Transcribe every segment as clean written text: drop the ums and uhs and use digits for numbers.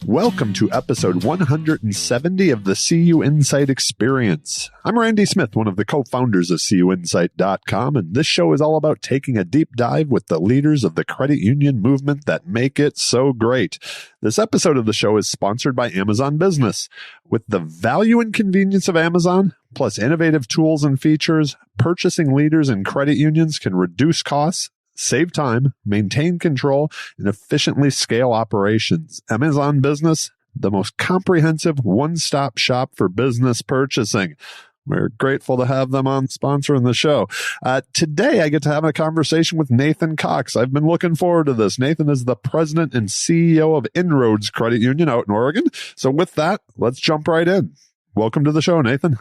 Welcome to episode 170 of the CUInsight Experience. I'm Randy Smith, one of the co-founders of CUInsight.com, and this show is all about taking a deep dive with the leaders of the credit union movement that make it so great. This episode of the show is sponsored by Amazon Business. With the value and convenience of Amazon, plus innovative tools and features, purchasing leaders and credit unions can reduce costs, save time, maintain control, and efficiently scale operations. Amazon Business, the most comprehensive one-stop shop for business purchasing. We're grateful to have them on sponsoring the show. Today, I get to have a conversation with Nathan Cox. I've been looking forward to this. Nathan is the president and CEO of InRoads Credit Union out in Oregon. So with that, let's jump right in. Welcome to the show, Nathan.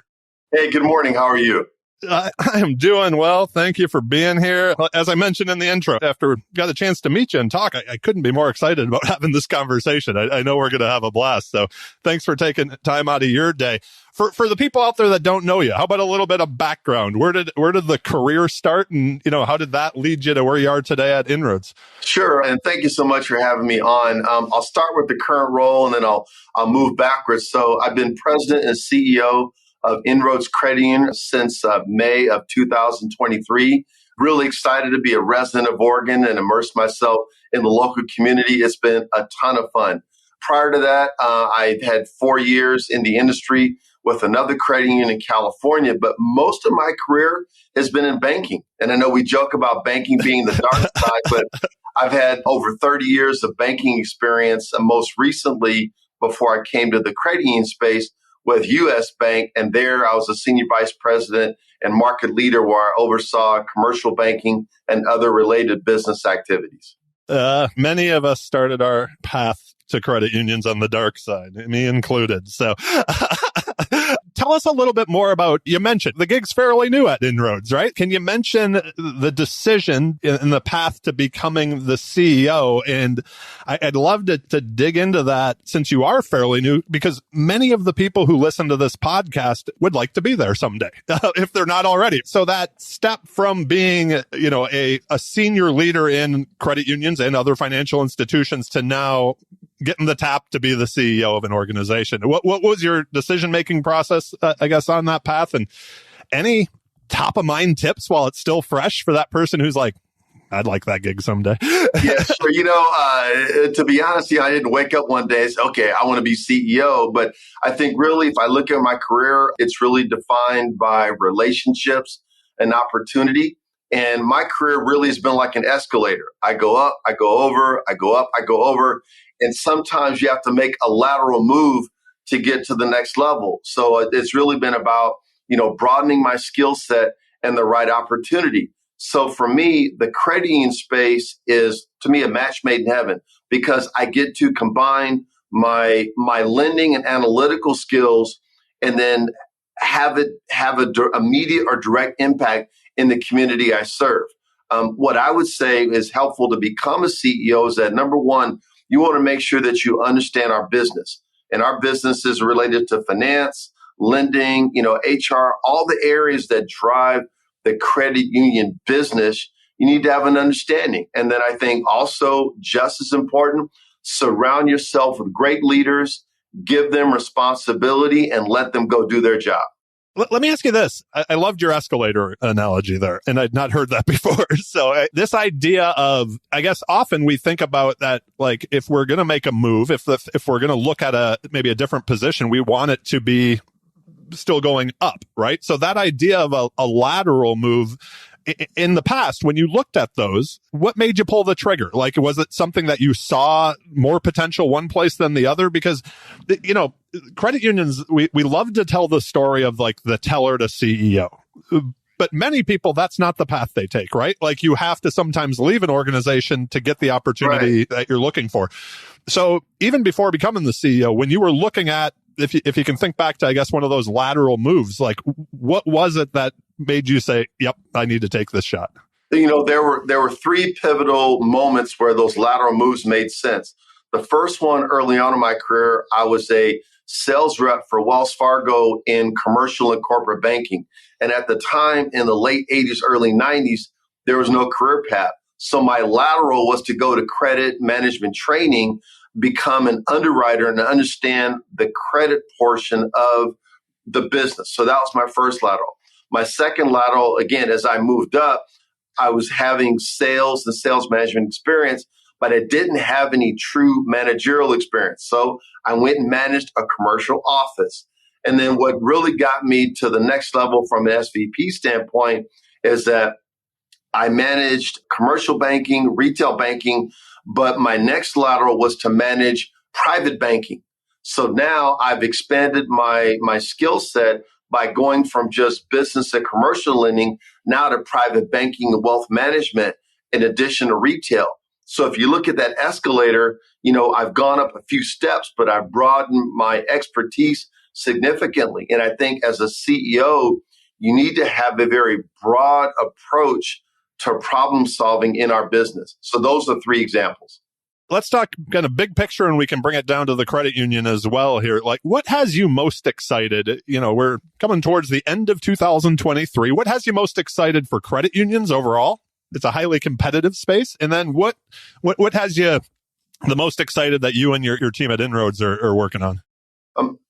Hey, good morning. How are you? I am doing well. Thank you for being here. As I mentioned in the intro, after got a chance to meet you and talk, I couldn't be more excited about having this conversation. I know we're going to have a blast. So thanks for taking time out of your day. For the people out there that don't know you, how about a little bit of background? Where did the career start, and how did that lead you to where you are today at InRoads? Sure, and thank you so much for having me on. I'll start with the current role, and then I'll move backwards. So I've been president and CEO of InRoads Credit Union since May of 2023. Really excited to be a resident of Oregon and immerse myself in the local community. It's been a ton of fun. Prior to that, I had 4 years in the industry with another credit union in California, but most of my career has been in banking. And I know we joke about banking being the dark side, but I've had over 30 years of banking experience, and most recently, before I came to the credit union space, with U.S. Bank, and there I was a senior vice president and market leader where I oversaw commercial banking and other related business activities. Many of us started our path to credit unions on the dark side, me included. So tell us a little bit more about, you mentioned the gig's fairly new at InRoads, right? Can you mention the decision in the path to becoming the CEO? And I'd love to dig into that since you are fairly new, because many of the people who listen to this podcast would like to be there someday, if they're not already. So that step from being, a senior leader in credit unions and other financial institutions to now getting the tap to be the CEO of an organization. What was your decision-making process, I guess, on that path? And any top-of-mind tips while it's still fresh for that person who's like, I'd like that gig someday? Yeah, sure. To be honest, I didn't wake up one day and say, okay, I want to be CEO. But I think really, if I look at my career, it's really defined by relationships and opportunity. And my career really has been like an escalator. I go up, I go over, I go up, I go over. And sometimes you have to make a lateral move to get to the next level. So it's really been about, broadening my skill set and the right opportunity. So for me, the credit union space is, to me, a match made in heaven, because I get to combine my lending and analytical skills and then have a immediate or direct impact in the community I serve. What I would say is helpful to become a CEO is that, number one, you want to make sure that you understand our business. And our business is related to finance, lending, HR, all the areas that drive the credit union business. You need to have an understanding. And then I think also, just as important, surround yourself with great leaders, give them responsibility, and let them go do their job. Let me ask you this. I loved your escalator analogy there, and I'd not heard that before. So this idea of, I guess often we think about that, like if we're going to make a move, if we're going to look at maybe a different position, we want it to be still going up, right? So that idea of a lateral move, in the past, when you looked at those, what made you pull the trigger? Like, was it something that you saw more potential one place than the other? Because, credit unions, we love to tell the story of like the teller to CEO. But many people, that's not the path they take, right? Like you have to sometimes leave an organization to get the opportunity that you're looking for. So even before becoming the CEO, when you were looking at, if you can think back to, I guess, one of those lateral moves, like what was it that made you say, yep, I need to take this shot? There were three pivotal moments where those lateral moves made sense. The first one, early on in my career, I was a sales rep for Wells Fargo in commercial and corporate banking. And at the time, in the late 80s, early 90s, there was no career path. So my lateral was to go to credit management training, become an underwriter and understand the credit portion of the business. So that was my first lateral. My second lateral, again, as I moved up, I was having sales and sales management experience, but I didn't have any true managerial experience. So I went and managed a commercial office. And then what really got me to the next level from an SVP standpoint is that I managed commercial banking, retail banking, but my next lateral was to manage private banking. So now I've expanded my skill set by going from just business and commercial lending now to private banking and wealth management in addition to retail. So if you look at that escalator, I've gone up a few steps, but I've broadened my expertise significantly. And I think as a CEO, you need to have a very broad approach to problem solving in our business. So those are three examples. Let's talk kind of big picture, and we can bring it down to the credit union as well here. Like, what has you most excited? We're coming towards the end of 2023. What has you most excited for credit unions overall? It's a highly competitive space. And then what has you the most excited that you and your team at InRoads are working on?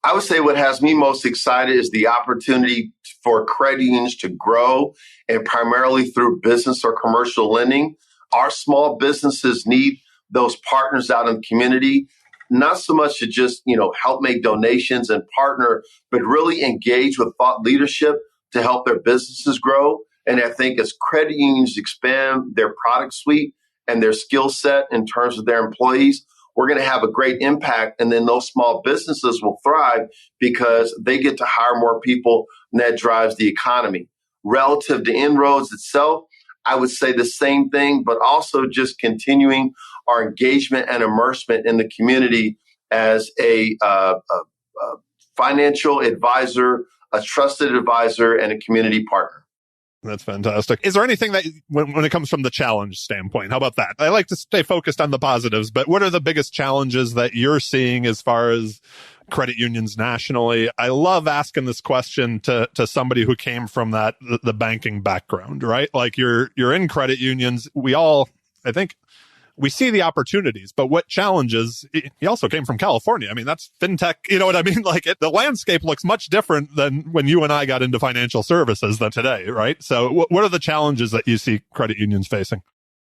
I would say what has me most excited is the opportunity for credit unions to grow, and primarily through business or commercial lending. Our small businesses need those partners out in the community, not so much to just, help make donations and partner, but really engage with thought leadership to help their businesses grow. And I think as credit unions expand their product suite and their skill set in terms of their employees, we're going to have a great impact. And then those small businesses will thrive because they get to hire more people, and that drives the economy. Relative to InRoads itself, I would say the same thing, but also just continuing our engagement and immersement in the community as a financial advisor, a trusted advisor, and a community partner. That's fantastic. Is there anything that, when it comes from the challenge standpoint, how about that? I like to stay focused on the positives, but what are the biggest challenges that you're seeing as far as credit unions nationally? I love asking this question to somebody who came from the banking background, right? Like you're in credit unions. I think we see the opportunities, but what challenges? He also came from California. I mean, that's fintech. You know what I mean? Like the landscape looks much different than when you and I got into financial services than today, right? So what are the challenges that you see credit unions facing?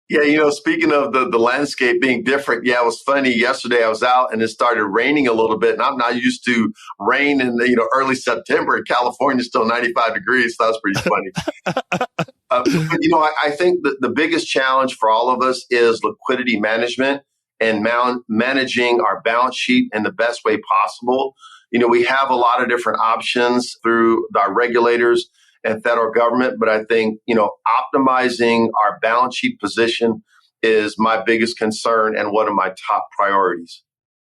Yeah, speaking of the landscape being different, yeah, it was funny. Yesterday I was out and it started raining a little bit, and I'm not used to rain in early September. In California, it's still 95 degrees, so that's pretty funny. But I think that the biggest challenge for all of us is liquidity management and managing our balance sheet in the best way possible. We have a lot of different options through our regulators and federal government, but I think, optimizing our balance sheet position is my biggest concern and one of my top priorities.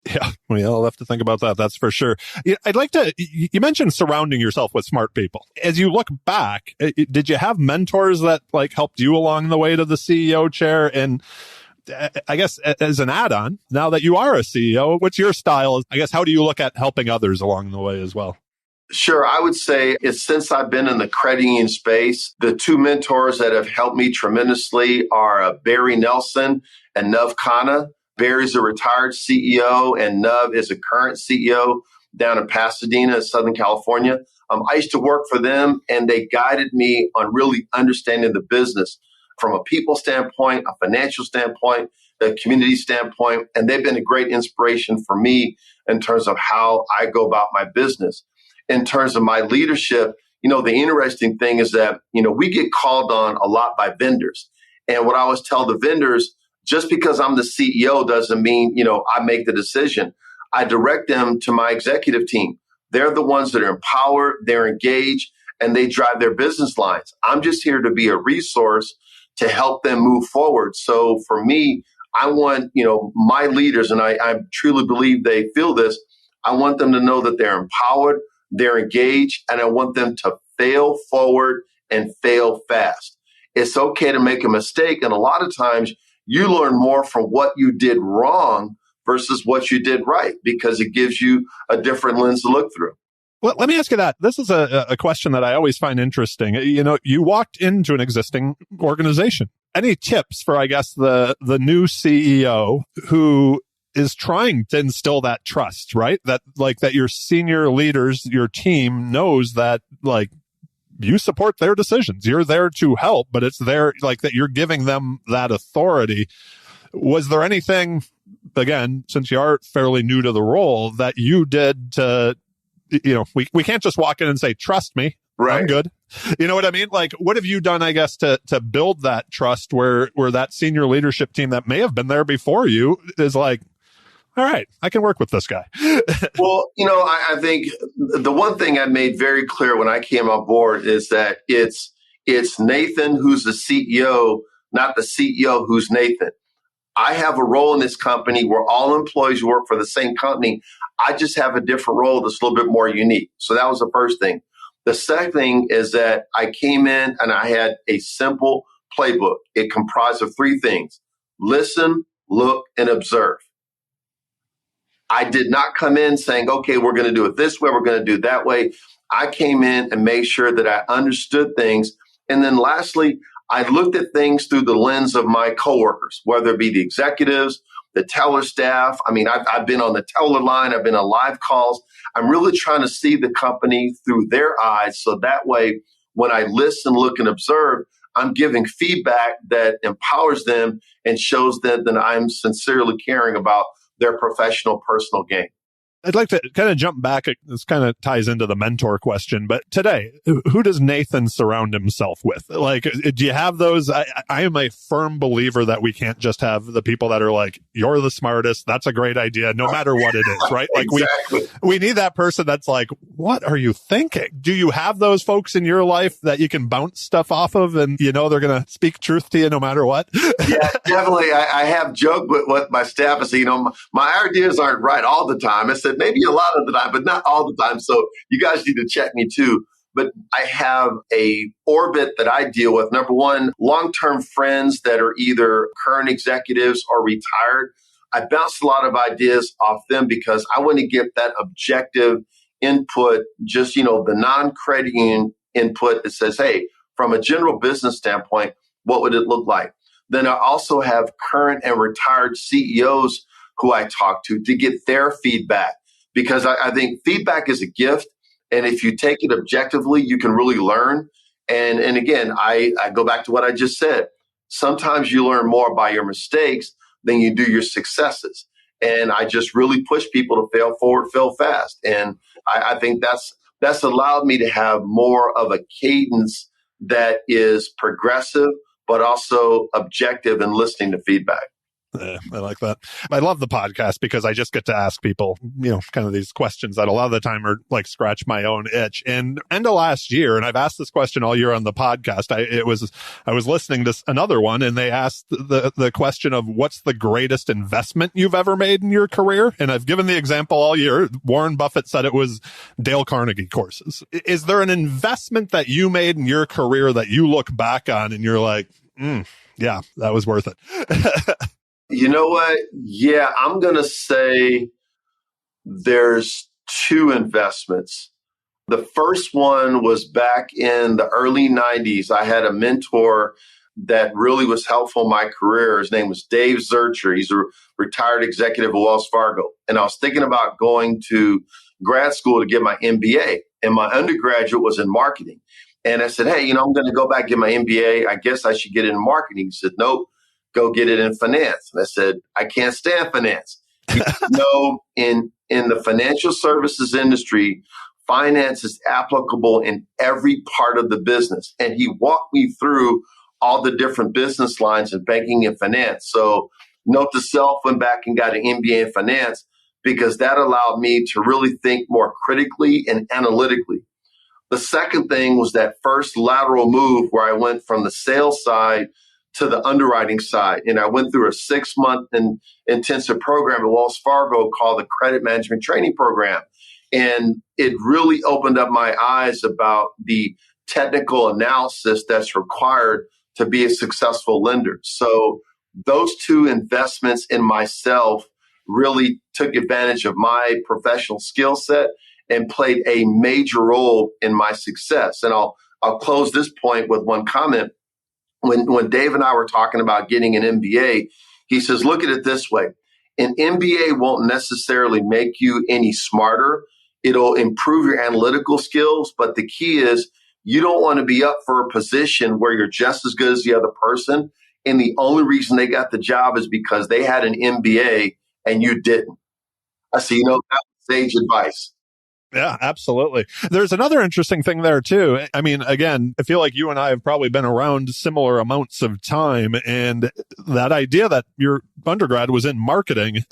Yeah, we all have to think about that. That's for sure. I'd like to, you mentioned surrounding yourself with smart people. As you look back, did you have mentors that helped you along the way to the CEO chair? And I guess as an add-on, now that you are a CEO, what's your style? I guess, how do you look at helping others along the way as well? Sure. I would say since I've been in the credit union space, the two mentors that have helped me tremendously are Barry Nelson and Nuv Khanna. Barry's a retired CEO and Nuv is a current CEO down in Pasadena, Southern California. I used to work for them, and they guided me on really understanding the business from a people standpoint, a financial standpoint, a community standpoint, and they've been a great inspiration for me in terms of how I go about my business. In terms of my leadership, the interesting thing is that, we get called on a lot by vendors. And what I always tell the vendors, just because I'm the CEO doesn't mean, I make the decision. I direct them to my executive team. They're the ones that are empowered, they're engaged, and they drive their business lines. I'm just here to be a resource to help them move forward. So for me, I want, my leaders, and I truly believe they feel this, I want them to know that they're empowered, they're engaged, and I want them to fail forward and fail fast. It's okay to make a mistake. And a lot of times you learn more from what you did wrong versus what you did right, because it gives you a different lens to look through. Well, let me ask you that. This is a question that I always find interesting. You walked into an existing organization. Any tips for, I guess, the new CEO who is trying to instill that trust, right? That your senior leaders, your team knows that you support their decisions. You're there to help, but it's there that you're giving them that authority. Was there anything, again, since you are fairly new to the role, that you did to, we can't just walk in and say, trust me, right. I'm good. You know what I mean? What have you done, I guess, to build that trust where that senior leadership team that may have been there before you is all right, I can work with this guy. Well, I think the one thing I made very clear when I came on board is that it's Nathan who's the CEO, not the CEO who's Nathan. I have a role in this company where all employees work for the same company. I just have a different role that's a little bit more unique. So that was the first thing. The second thing is that I came in and I had a simple playbook. It comprised of three things: listen, look, and observe. I did not come in saying, okay, we're going to do it this way, we're going to do it that way. I came in and made sure that I understood things. And then lastly, I looked at things through the lens of my coworkers, whether it be the executives, the teller staff. I mean, I've been on the teller line, I've been on live calls. I'm really trying to see the company through their eyes. So that way, when I listen, look, and observe, I'm giving feedback that empowers them and shows them that I'm sincerely caring about their professional, personal gain. I'd like to kind of jump back. This kind of ties into the mentor question, but today, who does Nathan surround himself with? Do you have those? I am a firm believer that we can't just have the people that are you're the smartest. That's a great idea, no matter what it is, right? Exactly. we need that person that's what are you thinking? Do you have those folks in your life that you can bounce stuff off of and they're going to speak truth to you no matter what? Yeah, definitely. I have joked with my staff and say, my ideas aren't right all the time. I said, maybe a lot of the time, but not all the time. So you guys need to check me too. But I have a orbit that I deal with. Number one, long-term friends that are either current executives or retired. I bounce a lot of ideas off them because I want to get that objective input, just, the non-credit union input that says, hey, from a general business standpoint, what would it look like? Then I also have current and retired CEOs who I talk to get their feedback. Because I think feedback is a gift. And if you take it objectively, you can really learn. And again, I go back to what I just said. Sometimes you learn more by your mistakes than you do your successes. And I just really push people to fail forward, fail fast. And I think that's allowed me to have more of a cadence that is progressive, but also objective and listening to feedback. I like that. I love the podcast because I just get to ask people, kind of these questions that a lot of the time are scratch my own itch. And end of last year, and I've asked this question all year on the podcast. I was listening to another one, and they asked the question of what's the greatest investment you've ever made in your career? And I've given the example all year. Warren Buffett said it was Dale Carnegie courses. Is there an investment that you made in your career that you look back on and you're yeah, that was worth it? You know what? Yeah, I'm going to say there's two investments. The first one was back in the early 90s. I had a mentor that really was helpful in my career. His name was Dave Zurcher. He's a retired executive of Wells Fargo. And I was thinking about going to grad school to get my MBA. And my undergraduate was in marketing. And I said, hey, I'm going to go back and get my MBA. I guess I should get it in marketing. He said, nope. Go get it in finance. And I said, I can't stand finance. In the financial services industry, finance is applicable in every part of the business. And he walked me through all the different business lines in banking and finance. So note to self, went back and got an MBA in finance because that allowed me to really think more critically and analytically. The second thing was that first lateral move where I went from the sales side to the underwriting side. And I went through a 6-month intensive program at Wells Fargo called the Credit Management Training Program. And it really opened up my eyes about the technical analysis that's required to be a successful lender. So those two investments in myself really took advantage of my professional skill set and played a major role in my success. And I'll close this point with one comment. when Dave and I were talking about getting an MBA, he says, look at it this way. An MBA won't necessarily make you any smarter. It'll improve your analytical skills. But the key is you don't want to be up for a position where you're just as good as the other person. And the only reason they got the job is because they had an MBA and you didn't. I see, that's sage advice. Yeah, absolutely. There's another interesting thing there too. I mean, again, I feel like you and I have probably been around similar amounts of time, and that idea that your undergrad was in marketing,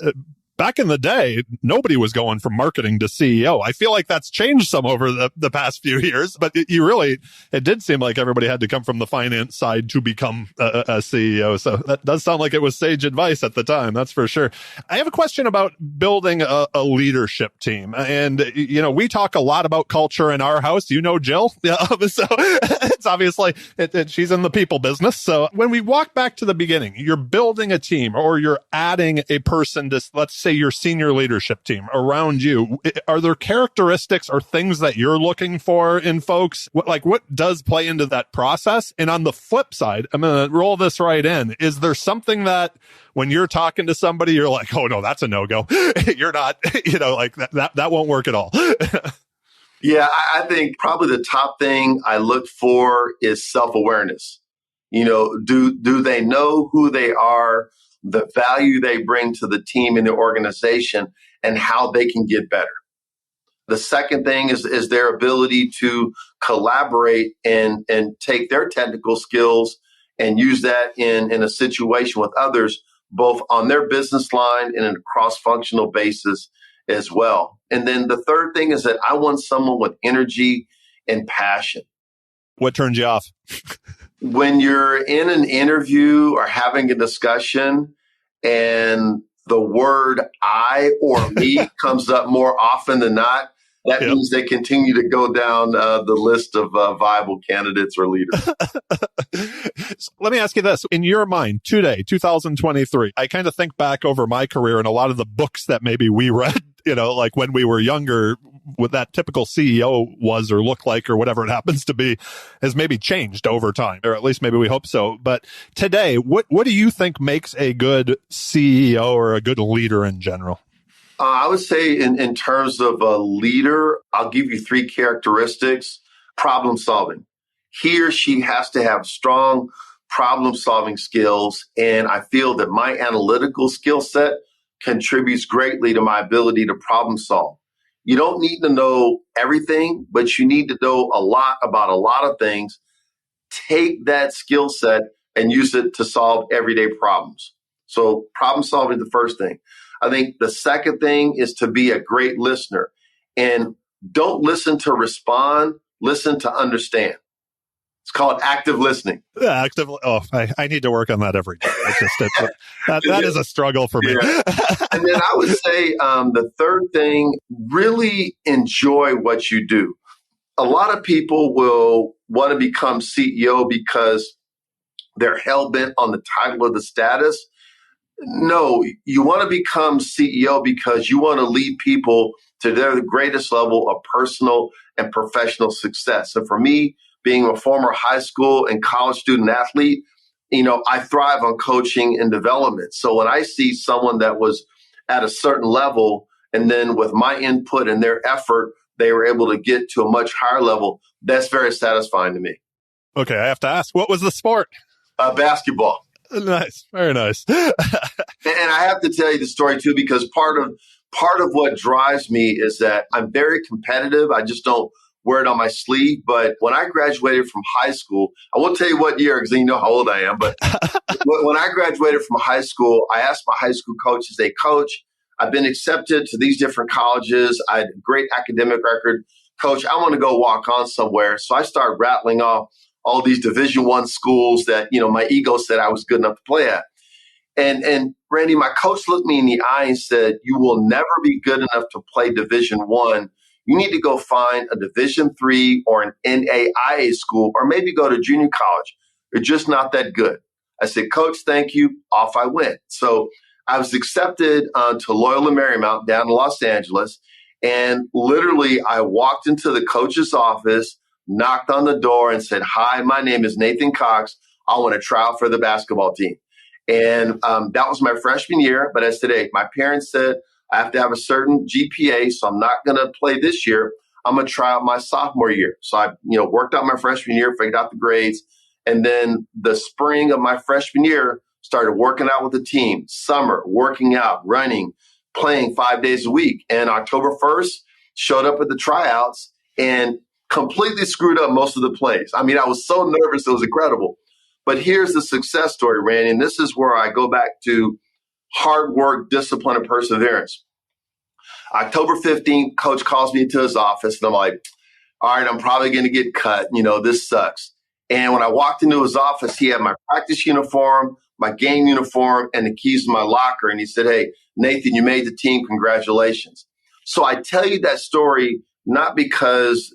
back in the day, nobody was going from marketing to CEO. I feel like that's changed some over the past few years, but it did seem like everybody had to come from the finance side to become a CEO. So that does sound like it was sage advice at the time. That's for sure. I have a question about building a leadership team. And, we talk a lot about culture in our house. Jill. Yeah. So it's obviously, she's in the people business. So when we walk back to the beginning, you're building a team or you're adding a person to, let's say, your senior leadership team around you. Are there characteristics or things that you're looking for in folks? What does play into that process? And on the flip side, I'm going to roll this right in. Is there something that when you're talking to somebody, you're like, oh no, that's a no-go. You're not, that won't work at all. Yeah, I think probably the top thing I look for is self-awareness. Do they know who they are, the value they bring to the team and the organization, and how they can get better? The second thing is their ability to collaborate and take their technical skills and use that in a situation with others, both on their business line and in a cross-functional basis as well. And then the third thing is that I want someone with energy and passion. What turns you off? When you're in an interview or having a discussion and the word I or me comes up more often than not, that means they continue to go down the list of viable candidates or leaders. So let me ask you this. In your mind, today, 2023, I kind of think back over my career and a lot of the books that maybe we read, like when we were younger, what that typical CEO was or looked like or whatever it happens to be has maybe changed over time, or at least maybe we hope so. But today, what do you think makes a good CEO or a good leader in general? I would say in terms of a leader, I'll give you three characteristics. Problem solving. He or she has to have strong problem solving skills. And I feel that my analytical skill set contributes greatly to my ability to problem solve. You don't need to know everything, but you need to know a lot about a lot of things. Take that skill set and use it to solve everyday problems. So problem solving is the first thing. I think the second thing is to be a great listener, and don't listen to respond, listen to understand. It's called active listening. Yeah, active. Oh, I need to work on that every day. That is a struggle for me. Yeah. And then I would say the third thing, really enjoy what you do. A lot of people will want to become CEO because they're hell-bent on the title or the status. No, you want to become CEO because you want to lead people to their greatest level of personal and professional success. And for me, being a former high school and college student athlete, I thrive on coaching and development. So when I see someone that was at a certain level, and then with my input and their effort, they were able to get to a much higher level, that's very satisfying to me. Okay, I have to ask, what was the sport? Basketball. Nice. Very nice. And I have to tell you the story too, because part of what drives me is that I'm very competitive. I just don't wear it on my sleeve. But when I graduated from high school, I won't tell you what year because you know how old I am. But when I graduated from high school, I asked my high school coach, I say, Coach, I've been accepted to these different colleges. I had a great academic record. Coach, I want to go walk on somewhere. So I started rattling off all these Division I schools that, my ego said I was good enough to play at. And Randy, my coach looked me in the eye and said, you will never be good enough to play Division I. You need to go find a Division III or an NAIA school, or maybe go to junior college. You're just not that good. I said, Coach, thank you. Off I went. So I was accepted to Loyola Marymount down in Los Angeles. And literally, I walked into the coach's office, knocked on the door and said, hi, my name is Nathan Cox. I want to try out for the basketball team. And that was my freshman year. But as today, my parents said I have to have a certain GPA, so I'm not going to play this year. I'm going to try out my sophomore year. So I, worked out my freshman year, figured out the grades. And then the spring of my freshman year, started working out with the team, summer, working out, running, playing 5 days a week. And October 1st, showed up at the tryouts and completely screwed up most of the plays. I mean, I was so nervous. It was incredible. But here's the success story, Randy. And this is where I go back to hard work, discipline, and perseverance. October 15th, coach calls me into his office and I'm like, all right, I'm probably going to get cut. This sucks. And when I walked into his office, he had my practice uniform, my game uniform, and the keys to my locker. And he said, hey, Nathan, you made the team. Congratulations. So I tell you that story not because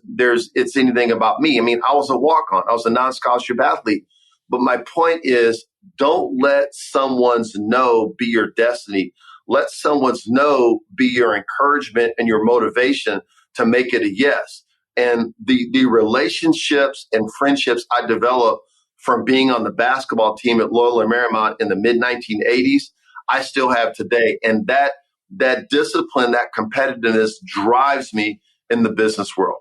it's anything about me. I mean, I was a walk-on. I was a non-scholarship athlete. But my point is, don't let someone's no be your destiny. Let someone's no be your encouragement and your motivation to make it a yes. And the relationships and friendships I developed from being on the basketball team at Loyola Marymount in the mid-1980s, I still have today. And that discipline, that competitiveness drives me in the business world.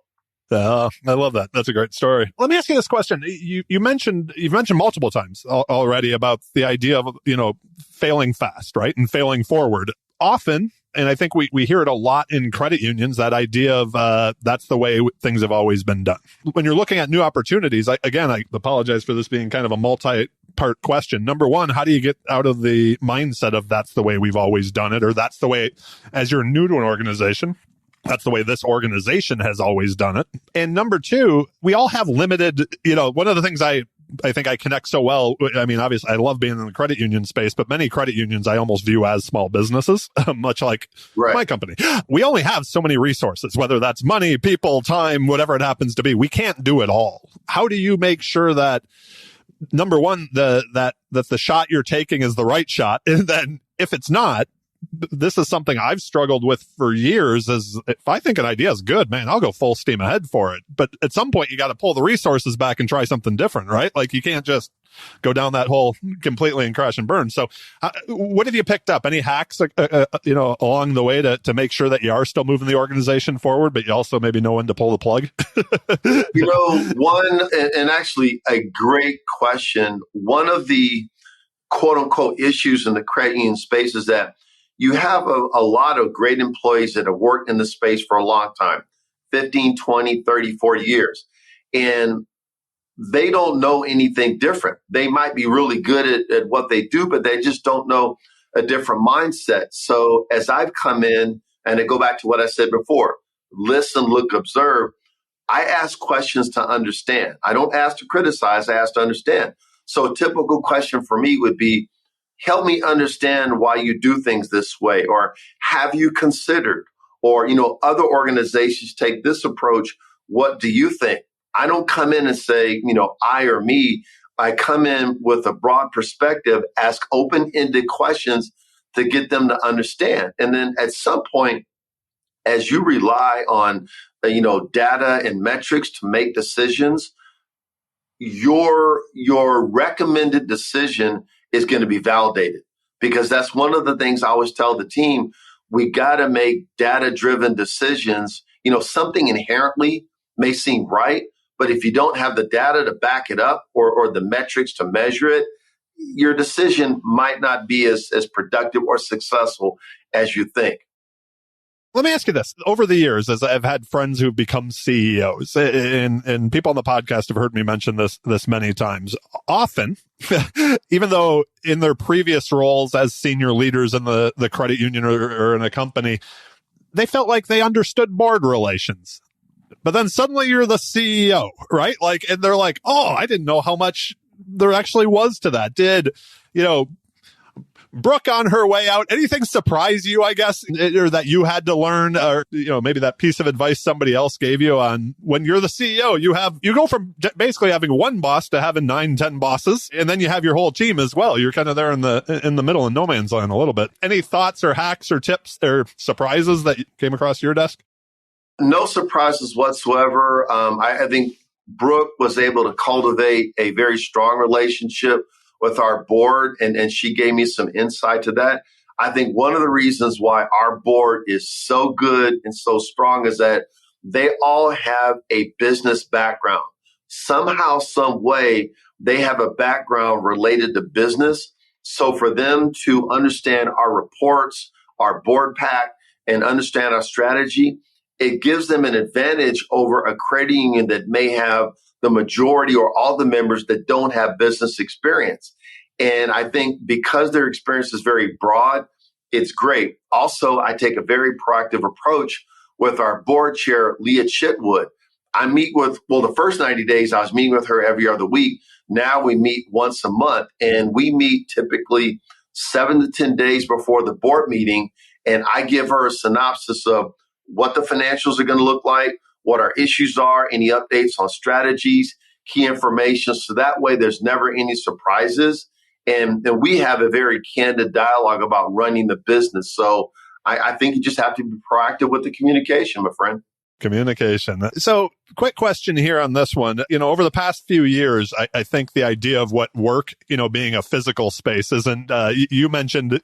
I love that. That's a great story. Let me ask you this question. You've mentioned multiple times already about the idea of, failing fast, right? And failing forward. Often, and I think we hear it a lot in credit unions, that idea of that's the way things have always been done. When you're looking at new opportunities, I apologize for this being kind of a multi-part question. Number one, how do you get out of the mindset of that's the way we've always done it, or that's the way, as you're new to an organization, that's the way this organization has always done it? And number two, we all have limited, one of the things I think I connect so well. I mean, obviously, I love being in the credit union space, but many credit unions I almost view as small businesses, much like my company. We only have so many resources, whether that's money, people, time, whatever it happens to be. We can't do it all. How do you make sure that, number one, that the shot you're taking is the right shot, and then if it's not, this is something I've struggled with for years, is if I think an idea is good, man, I'll go full steam ahead for it. But at some point, you got to pull the resources back and try something different, right? Like, you can't just go down that hole completely and crash and burn. So what have you picked up? Any hacks, along the way to make sure that you are still moving the organization forward, but you also maybe know when to pull the plug? One, and actually a great question. One of the quote unquote issues in the credit union space is that you have a lot of great employees that have worked in the space for a long time, 15, 20, 30, 40 years. And they don't know anything different. They might be really good at what they do, but they just don't know a different mindset. So as I've come in, and I go back to what I said before, listen, look, observe, I ask questions to understand. I don't ask to criticize, I ask to understand. So a typical question for me would be, help me understand why you do things this way, or have you considered, or, other organizations take this approach. What do you think? I don't come in and say, I or me. I come in with a broad perspective, ask open-ended questions to get them to understand. And then at some point, as you rely on, data and metrics to make decisions, your recommended decision is going to be validated, because that's one of the things I always tell the team. We got to make data-driven decisions. Something inherently may seem right, but if you don't have the data to back it up, or the metrics to measure it, your decision might not be as productive or successful as you think. Let me ask you this. Over the years, as I've had friends who've become CEOs, and people on the podcast have heard me mention this many times, often, even though in their previous roles as senior leaders in the credit union or in a company, they felt like they understood board relations. But then suddenly you're the CEO, right? And they're like, oh, I didn't know how much there actually was to that. Did, Brooke on her way out, anything surprise you, I guess, or that you had to learn, or, maybe that piece of advice somebody else gave you on when you're the CEO, you go from basically having one boss to having 9, 10 bosses, and then you have your whole team as well. You're kind of there in the middle in no man's land a little bit. Any thoughts or hacks or tips or surprises that came across your desk? No surprises whatsoever. I think Brooke was able to cultivate a very strong relationship with our board, and she gave me some insight to that. I think one of the reasons why our board is so good and so strong is that they all have a business background. Somehow, some way, they have a background related to business. So for them to understand our reports, our board pack, and understand our strategy, it gives them an advantage over a credit union that may have the majority or all the members that don't have business experience. And I think because their experience is very broad, it's great. Also, I take a very proactive approach with our board chair, Leah Chitwood. I meet with, well, the first 90 days, I was meeting with her every other week. Now we meet once a month, and we meet typically 7 to 10 days before the board meeting. And I give her a synopsis of what the financials are going to look like, what our issues are, any updates on strategies, key information. So that way there's never any surprises. And we have a very candid dialogue about running the business. So I think you just have to be proactive with the communication, my friend. Communication. So quick question here on this one. Over the past few years, I think the idea of what work, being a physical space isn't, you mentioned,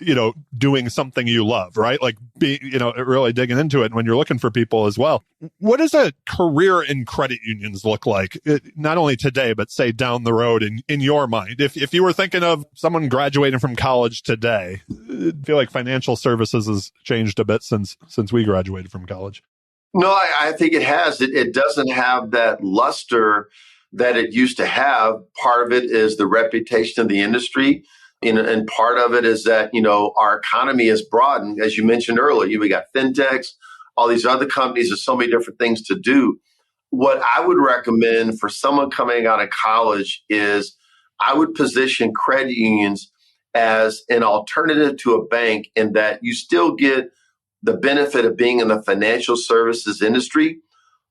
doing something you love, right? Like really digging into it when you're looking for people as well. What does a career in credit unions look like? Not only today, but say down the road in your mind. If you were thinking of someone graduating from college today, I feel like financial services has changed a bit since we graduated from college. No, I think it has. It doesn't have that luster that it used to have. Part of it is the reputation of the industry. And part of it is that, our economy has broadened. As you mentioned earlier, we got fintechs, all these other companies. There's so many different things to do. What I would recommend for someone coming out of college is I would position credit unions as an alternative to a bank in that you still get the benefit of being in the financial services industry,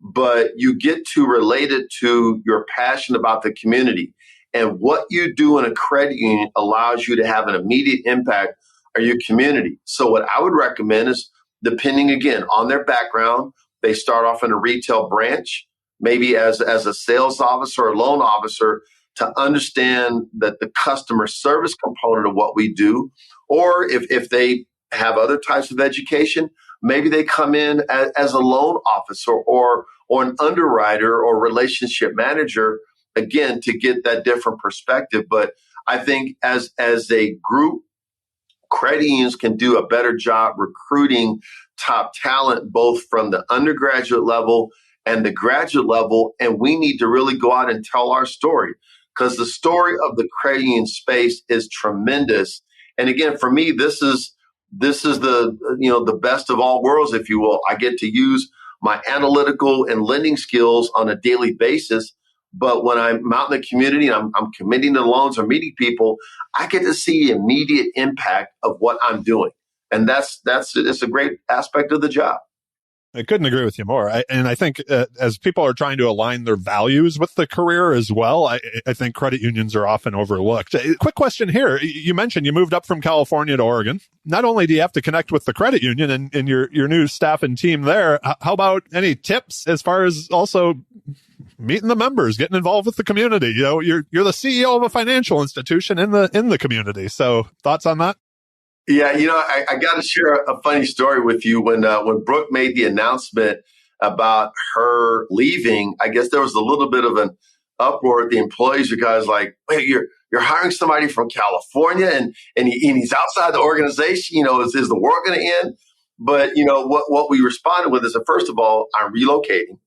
but you get to relate it to your passion about the community. And what you do in a credit union allows you to have an immediate impact on your community. So what I would recommend is, depending again on their background, they start off in a retail branch, maybe as a sales officer or loan officer, to understand that the customer service component of what we do, or if they have other types of education, maybe they come in as a loan officer or an underwriter or relationship manager, again, to get that different perspective. But I think as a group, credit unions can do a better job recruiting top talent, both from the undergraduate level and the graduate level. And we need to really go out and tell our story, because the story of the credit union space is tremendous. And again, for me, this is the best of all worlds, if you will. I get to use my analytical and lending skills on a daily basis. But when I'm out in the community and I'm committing to loans or meeting people, I get to see immediate impact of what I'm doing. And it's a great aspect of the job. I couldn't agree with you more. I think as people are trying to align their values with the career as well, I think credit unions are often overlooked. Quick question here. You mentioned you moved up from California to Oregon. Not only do you have to connect with the credit union and your new staff and team there, how about any tips as far as also meeting the members, getting involved with the community? You're the CEO of a financial institution in the community. So thoughts on that? Yeah, I got to share a funny story with you. When Brooke made the announcement about her leaving, I guess there was a little bit of an uproar at the employees. You guys like, wait, you're hiring somebody from California and he's outside the organization. Is the world going to end? But what we responded with is that, first of all, I'm relocating.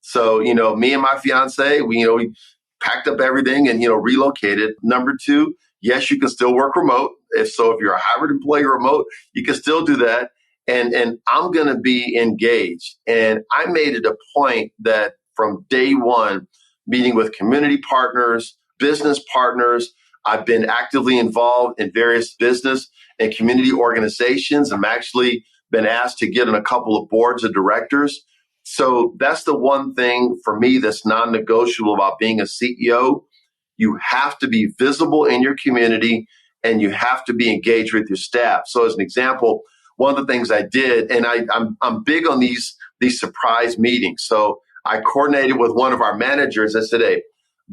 So me and my fiance, we packed up everything and relocated. Number two, yes, you can still work remote. If you're a hybrid employee remote, you can still do that. And I'm going to be engaged. And I made it a point that from day one, meeting with community partners, business partners, I've been actively involved in various business and community organizations. I'm actually been asked to get on a couple of boards of directors. So that's the one thing for me that's non-negotiable about being a CEO. You have to be visible in your community and you have to be engaged with your staff. So as an example, one of the things I did, and I'm big on these surprise meetings. So I coordinated with one of our managers. I said, hey,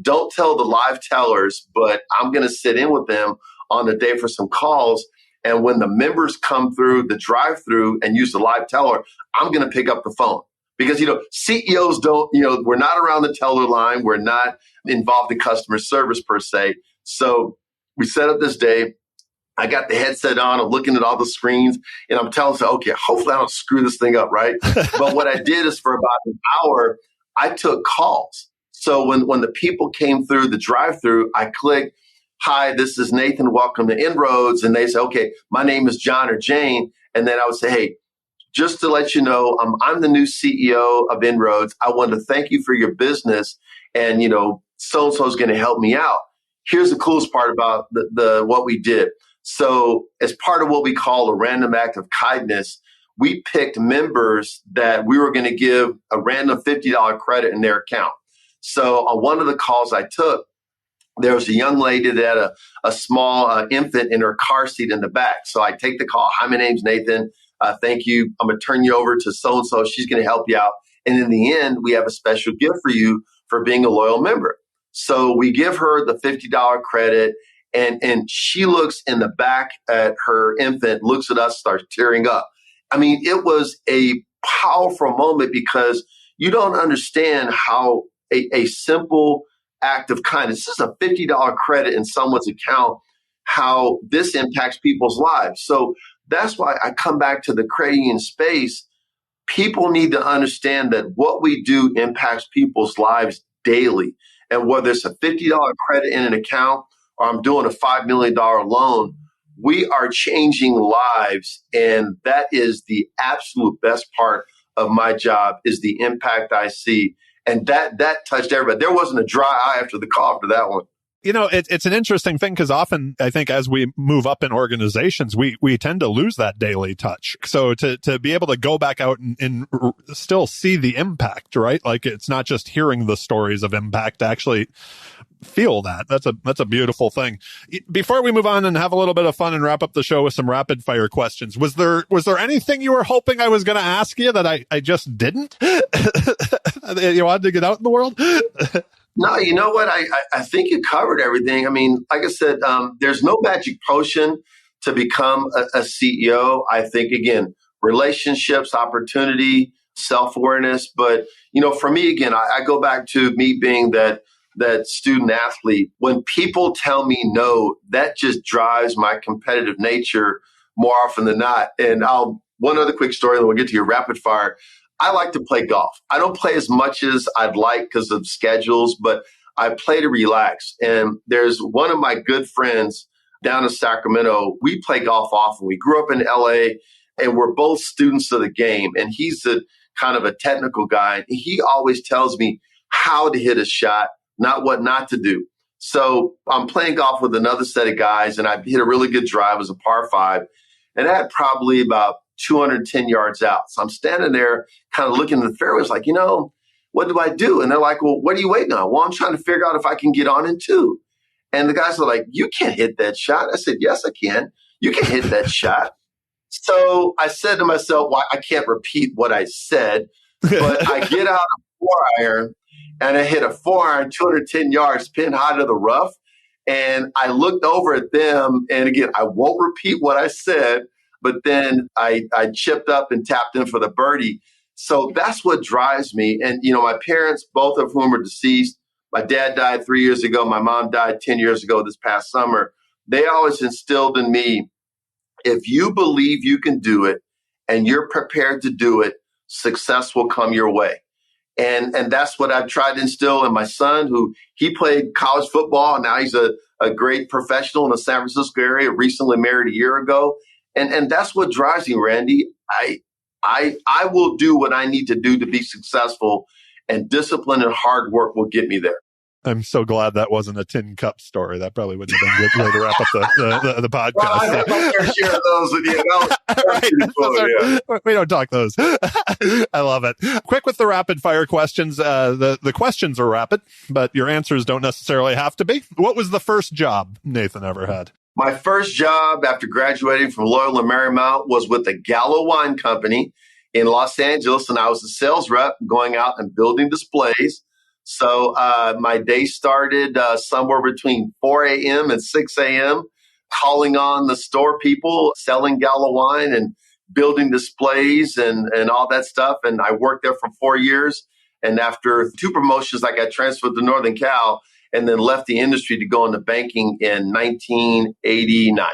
don't tell the live tellers, but I'm going to sit in with them on the day for some calls. And when the members come through the drive-through and use the live teller, I'm going to pick up the phone. Because, CEOs don't, we're not around the teller line. We're not involved in customer service per se. So we set up this day. I got the headset on. I'm looking at all the screens and I'm telling myself, okay, hopefully I don't screw this thing up, right? But what I did is for about an hour, I took calls. So when the people came through the drive-through, I clicked, hi, this is Nathan. Welcome to InRoads. And they say, okay, my name is John or Jane. And then I would say, hey, just to let you know, I'm the new CEO of InRoads. I want to thank you for your business. And, so-and-so is going to help me out. Here's the coolest part about the what we did. So as part of what we call a random act of kindness, we picked members that we were going to give a random $50 credit in their account. So on one of the calls I took, there was a young lady that had a small infant in her car seat in the back. So I take the call. Hi, my name's Nathan. Thank you. I'm going to turn you over to so-and-so. She's going to help you out. And in the end, we have a special gift for you for being a loyal member. So we give her the $50 credit and she looks in the back at her infant, looks at us, starts tearing up. I mean, it was a powerful moment because you don't understand how a simple act of kindness, this is a $50 credit in someone's account, how this impacts people's lives. So that's why I come back to the credit union space. People need to understand that what we do impacts people's lives daily. And whether it's a $50 credit in an account or I'm doing a $5 million loan, we are changing lives. And that is the absolute best part of my job is the impact I see. And that touched everybody. There wasn't a dry eye after the call after that one. It's an interesting thing because often I think as we move up in organizations, we tend to lose that daily touch. So to be able to go back out and still see the impact, right? Like it's not just hearing the stories of impact, to actually feel that. That's a beautiful thing. Before we move on and have a little bit of fun and wrap up the show with some rapid fire questions, was there anything you were hoping I was going to ask you that I just didn't? You wanted to get out in the world? No, you know what? I think you covered everything. I mean, like I said, there's no magic potion to become a CEO. I think, again, relationships, opportunity, self-awareness. But, for me, again, I go back to me being that student athlete. When people tell me no, that just drives my competitive nature more often than not. And one other quick story, and we'll get to your rapid fire. I like to play golf. I don't play as much as I'd like because of schedules, but I play to relax. And there's one of my good friends down in Sacramento. We play golf often. We grew up in LA and we're both students of the game. And he's a kind of a technical guy. And he always tells me how to hit a shot, not what not to do. So I'm playing golf with another set of guys and I hit a really good drive. It was a par 5 and I had probably about 210 yards out. So I'm standing there kind of looking at the fairways like, what do I do? And they're like, well, what are you waiting on? Well, I'm trying to figure out if I can get on in 2. And the guys are like, you can't hit that shot. I said, yes, I can. You can hit that shot. So I said to myself, well, I can't repeat what I said, but I get out a 4-iron and I hit a 4-iron, 210 yards, pin high to the rough. And I looked over at them. And again, I won't repeat what I said, but then I chipped up and tapped in for the birdie. So that's what drives me. And, my parents, both of whom are deceased, my dad died 3 years ago. My mom died 10 years ago this past summer. They always instilled in me, if you believe you can do it and you're prepared to do it, success will come your way. And that's what I've tried to instill in my son, who he played college football. And now he's a great professional in the San Francisco area, recently married a year ago. And that's what drives me, Randy. I will do what I need to do to be successful, and discipline and hard work will get me there. I'm so glad that wasn't a tin cup story. That probably wouldn't have been a good way to wrap up the podcast. Well, I have my fair share of those with you. Right. We don't talk those. I love it. Quick with the rapid fire questions. The questions are rapid, but your answers don't necessarily have to be. What was the first job Nathan ever had? My first job after graduating from Loyola Marymount was with the Gallo Wine Company in Los Angeles, and I was a sales rep going out and building displays. So my day started somewhere between 4 a.m. and 6 a.m., calling on the store people, selling gallon wine and building displays and all that stuff. And I worked there for 4 years. And after 2 promotions, I got transferred to Northern Cal and then left the industry to go into banking in 1989.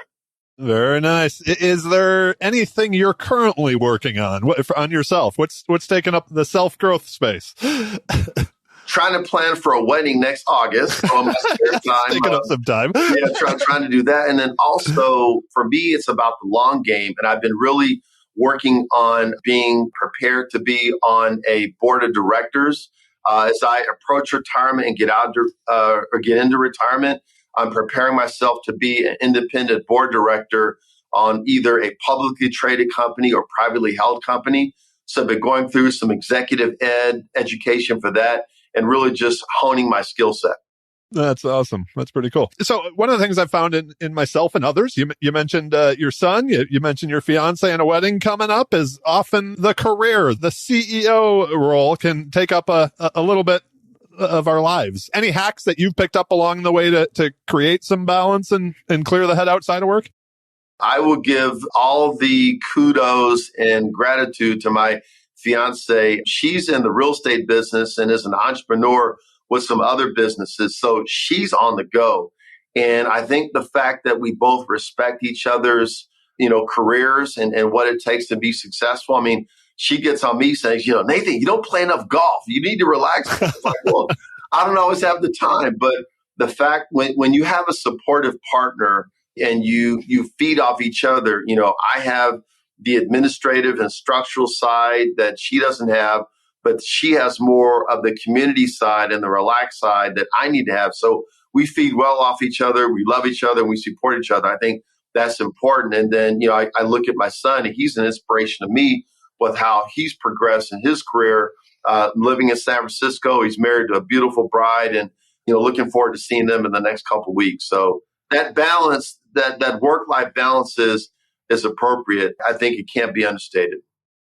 Very nice. Is there anything you're currently working on yourself? What's taking up the self-growth space? Trying to plan for a wedding next August on my spare time. Taking up some time. Yeah, trying to do that. And then also for me, it's about the long game. And I've been really working on being prepared to be on a board of directors. As I approach retirement and get into retirement, I'm preparing myself to be an independent board director on either a publicly traded company or privately held company. So I've been going through some executive education for that and really just honing my skill set. That's awesome. That's pretty cool. So one of the things I've found in myself and others, you mentioned your son, you mentioned your fiance and a wedding coming up, is often the career, the CEO role can take up a little bit of our lives. Any hacks that you've picked up along the way to create some balance and clear the head outside of work? I will give all the kudos and gratitude to my fiance. She's in the real estate business and is an entrepreneur with some other businesses. So she's on the go. And I think the fact that we both respect each other's, careers and what it takes to be successful. I mean, she gets on me saying, Nathan, you don't play enough golf. You need to relax. It's like, well, I don't always have the time. But the fact when you have a supportive partner and you feed off each other, I have the administrative and structural side that she doesn't have, but she has more of the community side and the relaxed side that I need to have. So we feed well off each other. We love each other and we support each other. I think that's important. And then, I look at my son and he's an inspiration to me with how he's progressed in his career, living in San Francisco. He's married to a beautiful bride and, looking forward to seeing them in the next couple of weeks. So that balance, that work-life balance is appropriate. I think it can't be understated.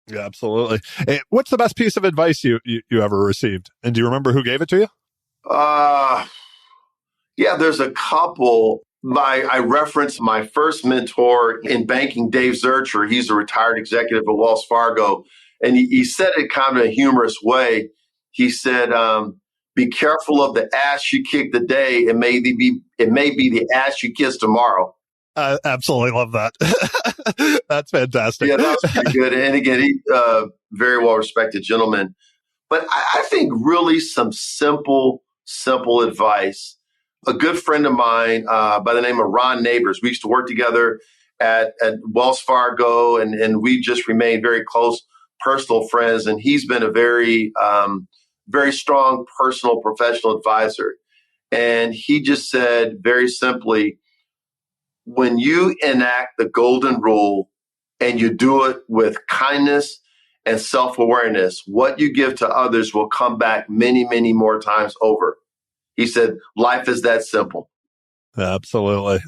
Yeah, absolutely. Hey, what's the best piece of advice you ever received? And do you remember who gave it to you? Yeah, there's a couple. I referenced my first mentor in banking, Dave Zurcher. He's a retired executive at Wells Fargo. And he said it kind of in a humorous way. He said, be careful of the ass you kick today. It may be the ass you kiss tomorrow. I absolutely love that. That's fantastic. Yeah, that was pretty good. And again, he very well-respected gentleman. But I think really some simple advice. A good friend of mine by the name of Ron Neighbors, we used to work together at Wells Fargo, and we just remained very close personal friends. And he's been a very, very strong personal professional advisor. And he just said very simply, when you enact the golden rule and you do it with kindness and self-awareness, what you give to others will come back many, many more times over. He said, life is that simple. Absolutely.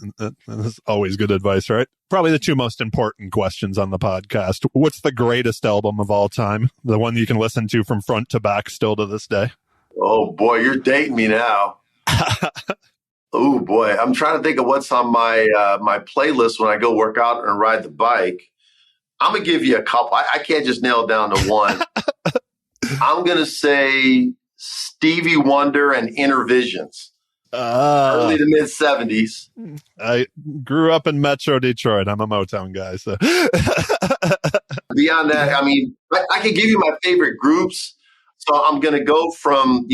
That's always good advice, right? Probably the 2 most important questions on the podcast. What's the greatest album of all time? The one you can listen to from front to back still to this day? Oh, boy, you're dating me now. Oh, boy. I'm trying to think of what's on my my playlist when I go work out and ride the bike. I'm going to give you a couple. I can't just nail it down to one. I'm going to say Stevie Wonder and Inner Visions. Early to mid 70s. I grew up in Metro Detroit. I'm a Motown guy. So beyond that, I mean, I can give you my favorite groups. So I'm going to go from,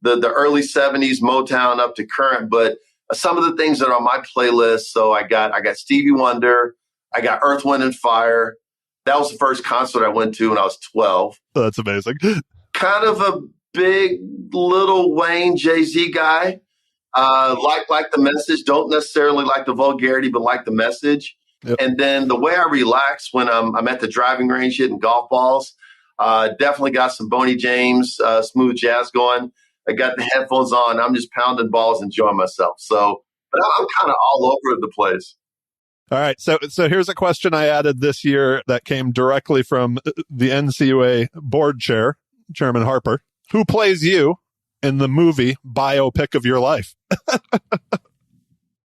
the early 70s Motown up to current, but some of the things that are on my playlist. So I got Stevie Wonder. I got Earth, Wind and Fire. That was the first concert I went to when I was 12. That's amazing. Kind of a big Lil Wayne, Jay-Z guy. Like the message, don't necessarily like the vulgarity, but like the message. Yep. And then the way I relax when I'm at the driving range hitting golf balls, definitely got some Boney James, smooth jazz going. I got the headphones on. I'm just pounding balls, enjoying myself. So, but I'm kind of all over the place. All right. So here's a question I added this year that came directly from the NCUA board chair, Chairman Harper. Who plays you in the movie biopic of your life?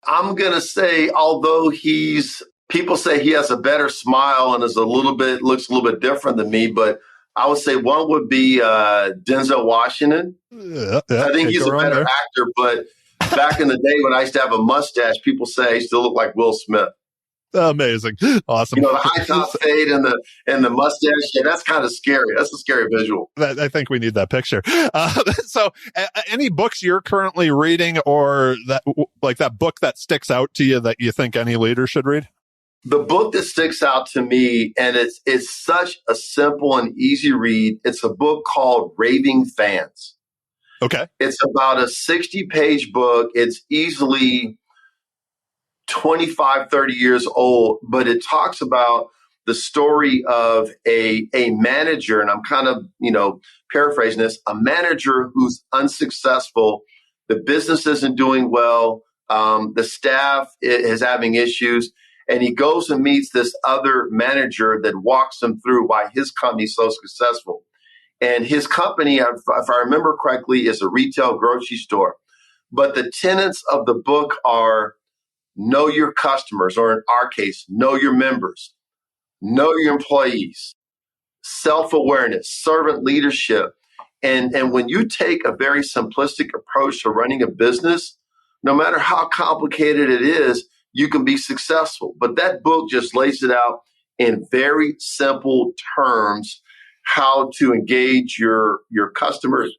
I'm going to say, although people say he has a better smile and looks a little bit different than me, but I would say one would be Denzel Washington. Yeah, I think he's a better actor, but back in the day when I used to have a mustache, people say I used to look like Will Smith. Amazing. Awesome. The high top fade and the mustache. Yeah, that's kind of scary. That's a scary visual. I think we need that picture. So any books you're currently reading or that book that sticks out to you that you think any leader should read? The book that sticks out to me, and it's such a simple and easy read. It's a book called Raving Fans. Okay. It's about a 60-page book. It's easily 25, 30 years old, but it talks about the story of a manager, and I'm kind of, paraphrasing this, a manager who's unsuccessful. The business isn't doing well. The staff is having issues, and he goes and meets this other manager that walks him through why his company is so successful. And his company, if I remember correctly, is a retail grocery store. But the tenets of the book are know your customers, or in our case, know your members, know your employees, self-awareness, servant leadership. And when you take a very simplistic approach to running a business, no matter how complicated it is, you can be successful. But that book just lays it out in very simple terms, how to engage your customers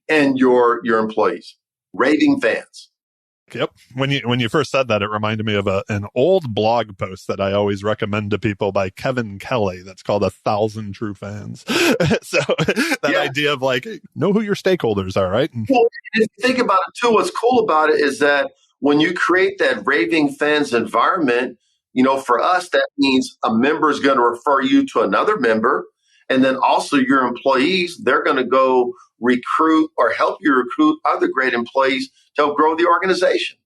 and your employees. Raving Fans. Yep. When you first said that, it reminded me of an old blog post that I always recommend to people by Kevin Kelly. That's called 1,000 True Fans. So that idea of know who your stakeholders are, right? Well, if you think about it too, what's cool about it is that when you create that Raving Fans environment, for us, that means a member is going to refer you to another member. And then also your employees, they're going to go recruit or help you recruit other great employees to help grow the organization.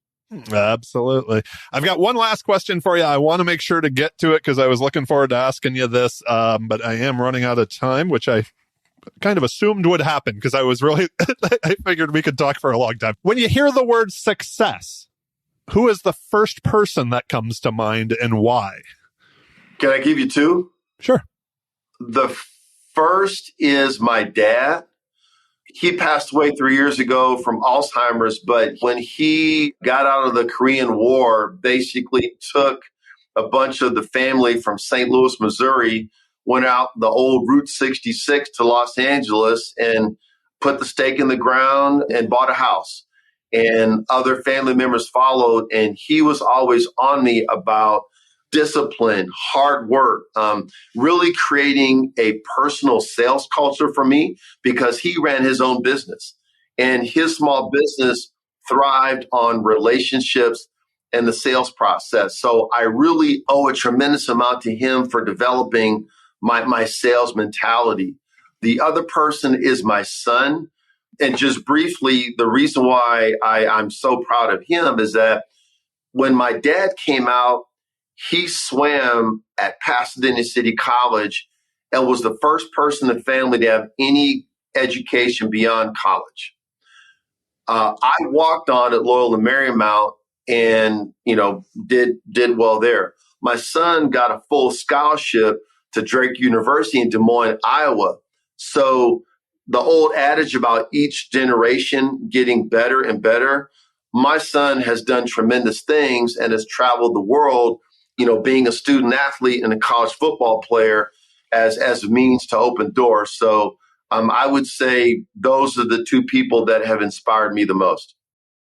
Absolutely. I've got one last question for you. I want to make sure to get to it because I was looking forward to asking you this, but I am running out of time, which I kind of assumed would happen because I was really, I figured we could talk for a long time. When you hear the word success, who is the first person that comes to mind and why? Can I give you two? Sure. The first is my dad. He passed away 3 years ago from Alzheimer's, but when he got out of the Korean War, basically took a bunch of the family from St. Louis, Missouri, went out the old Route 66 to Los Angeles and put the stake in the ground and bought a house. And other family members followed, and he was always on me about discipline, hard work, really creating a personal sales culture for me because he ran his own business and his small business thrived on relationships and the sales process. So I really owe a tremendous amount to him for developing my sales mentality. The other person is my son. And just briefly, the reason why I'm so proud of him is that when my dad came out, he swam at Pasadena City College and was the first person in the family to have any education beyond college. I walked on at Loyola Marymount and, did well there. My son got a full scholarship to Drake University in Des Moines, Iowa. So the old adage about each generation getting better and better, my son has done tremendous things and has traveled the world, being a student athlete and a college football player as a means to open doors. So I would say those are the two people that have inspired me the most.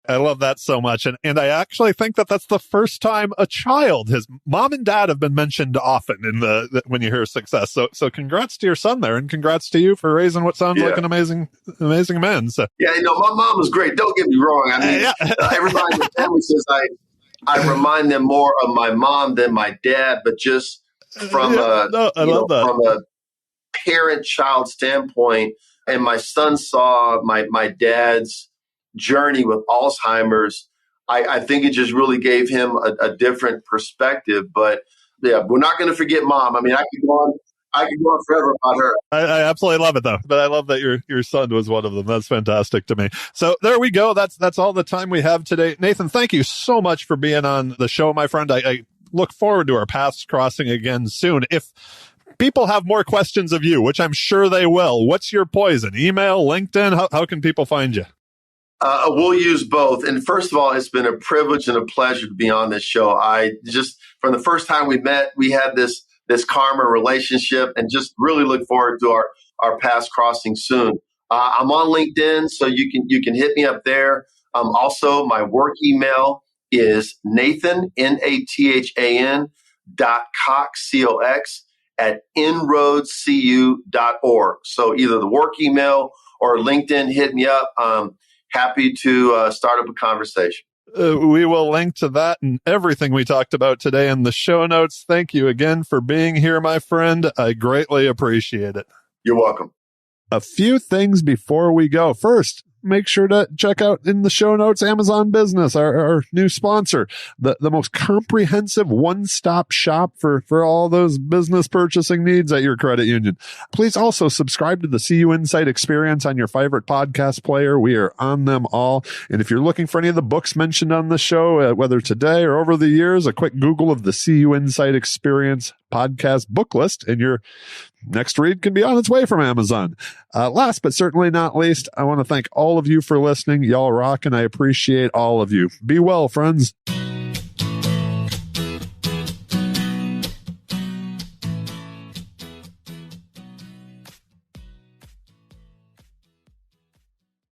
I love that so much. And I actually think that that's the first time a child, his mom and dad have been mentioned often when you hear success. So congrats to your son there and congrats to you for raising what sounds like an amazing man. So my mom was great. Don't get me wrong. I mean, everybody in the family says I remind them more of my mom than my dad, but just from from a parent-child standpoint, and my son saw my dad's journey with Alzheimer's. I think it just really gave him a different perspective. But yeah, we're not going to forget Mom. I mean, I could go on forever about her. I absolutely love it though. But I love that your son was one of them. That's fantastic to me. So there we go. That's all the time we have today. Nathan, thank you so much for being on the show, my friend. I look forward to our paths crossing again soon. If people have more questions of you, which I'm sure they will, what's your poison? Email, LinkedIn? How can people find you? We'll use both. And first of all, it's been a privilege and a pleasure to be on this show. I just, from the first time we met, we had this karma relationship, and just really look forward to our paths crossing soon. I'm on LinkedIn, so you can hit me up there. Also, my work email is Nathan, Nathan, .Cox, COX, at InRoadsCU.org. So either the work email or LinkedIn, hit me up. Happy to start up a conversation. We will link to that and everything we talked about today in the show notes. Thank you again for being here, my friend. I greatly appreciate it. You're welcome. A few things before we go. First, make sure to check out in the show notes Amazon Business, our new sponsor, the most comprehensive one-stop shop for all those business purchasing needs at your credit union. Please also subscribe to the CUInsight experience on your favorite podcast player. We are on them all. And if you're looking for any of the books mentioned on the show, whether today or over the years, a quick Google of the CUInsight experience podcast book list, and your next read can be on its way from Amazon. Last but certainly not least, I want to thank all of you for listening. Y'all rock, and I appreciate all of you. Be well, friends.